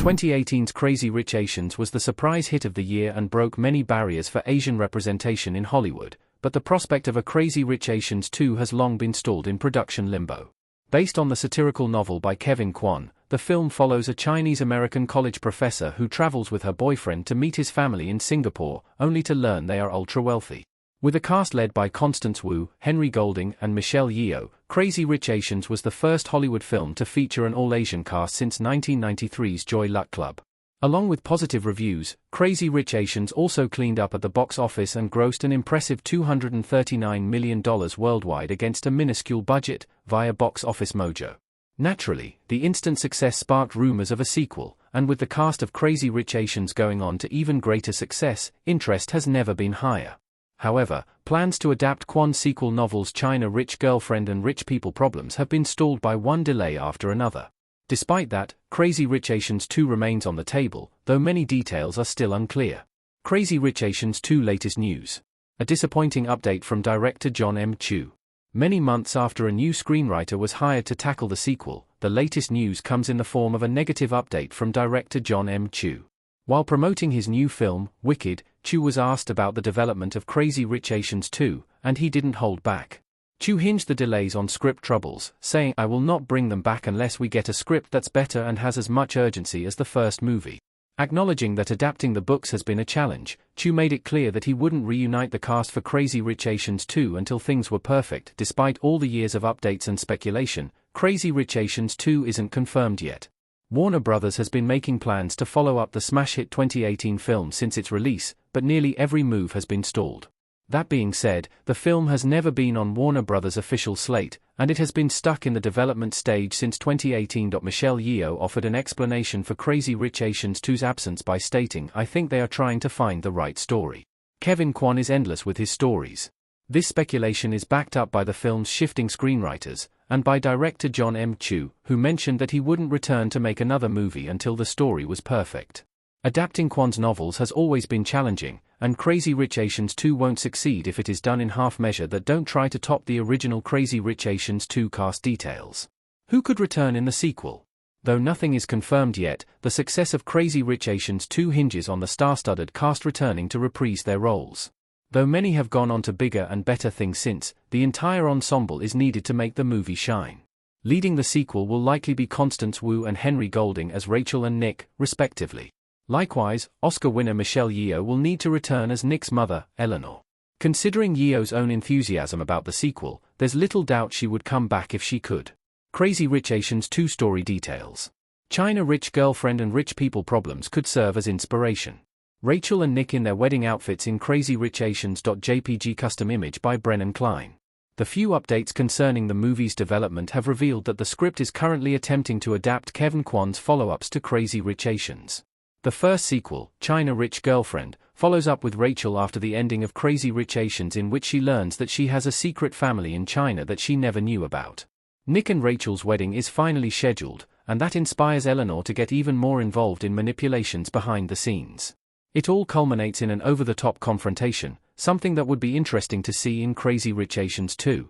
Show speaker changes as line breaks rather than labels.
2018's Crazy Rich Asians was the surprise hit of the year and broke many barriers for Asian representation in Hollywood, but the prospect of a Crazy Rich Asians 2 has long been stalled in production limbo. Based on the satirical novel by Kevin Kwan, the film follows a Chinese-American college professor who travels with her boyfriend to meet his family in Singapore, only to learn they are ultra-wealthy. With a cast led by Constance Wu, Henry Golding and Michelle Yeoh, Crazy Rich Asians was the first Hollywood film to feature an all-Asian cast since 1993's Joy Luck Club. Along with positive reviews, Crazy Rich Asians also cleaned up at the box office and grossed an impressive $239 million worldwide against a minuscule budget, via Box Office Mojo. Naturally, the instant success sparked rumors of a sequel, and with the cast of Crazy Rich Asians going on to even greater success, interest has never been higher. However, plans to adapt Kwan's sequel novels China Rich Girlfriend and Rich People Problems have been stalled by one delay after another. Despite that, Crazy Rich Asians 2 remains on the table, though many details are still unclear. Crazy Rich Asians 2 latest news. A disappointing update from director John M. Chu. Many months after a new screenwriter was hired to tackle the sequel, the latest news comes in the form of a negative update from director John M. Chu. While promoting his new film, Wicked, Chu was asked about the development of Crazy Rich Asians 2, and he didn't hold back. Chu hinged the delays on script troubles, saying, "I will not bring them back unless we get a script that's better and has as much urgency as the first movie." Acknowledging that adapting the books has been a challenge, Chu made it clear that he wouldn't reunite the cast for Crazy Rich Asians 2 until things were perfect. Despite all the years of updates and speculation, Crazy Rich Asians 2 isn't confirmed yet. Warner Bros. Has been making plans to follow up the smash hit 2018 film since its release, but nearly every move has been stalled. That being said, the film has never been on Warner Bros. Official slate, and it has been stuck in the development stage since 2018. Michelle Yeoh offered an explanation for Crazy Rich Asians 2's absence by stating, "I think they are trying to find the right story. Kevin Kwan is endless with his stories." This speculation is backed up by the film's shifting screenwriters, and by director John M. Chu, who mentioned that he wouldn't return to make another movie until the story was perfect. Adapting Kwan's novels has always been challenging, and Crazy Rich Asians 2 won't succeed if it is done in half measure that don't try to top the original Crazy Rich Asians 2 cast details. Who could return in the sequel? Though nothing is confirmed yet, the success of Crazy Rich Asians 2 hinges on the star-studded cast returning to reprise their roles. Though many have gone on to bigger and better things since, the entire ensemble is needed to make the movie shine. Leading the sequel will likely be Constance Wu and Henry Golding as Rachel and Nick, respectively. Likewise, Oscar winner Michelle Yeoh will need to return as Nick's mother, Eleanor. Considering Yeoh's own enthusiasm about the sequel, there's little doubt she would come back if she could. Crazy Rich Asians 2 story details. China Rich Girlfriend and Rich People Problems could serve as inspiration. Rachel and Nick in their wedding outfits in Crazy Rich Asians.jpg custom image by Brennan Klein. The few updates concerning the movie's development have revealed that the script is currently attempting to adapt Kevin Kwan's follow-ups to Crazy Rich Asians. The first sequel, China Rich Girlfriend, follows up with Rachel after the ending of Crazy Rich Asians, in which she learns that she has a secret family in China that she never knew about. Nick and Rachel's wedding is finally scheduled, and that inspires Eleanor to get even more involved in manipulations behind the scenes. It all culminates in an over-the-top confrontation, something that would be interesting to see in Crazy Rich Asians 2.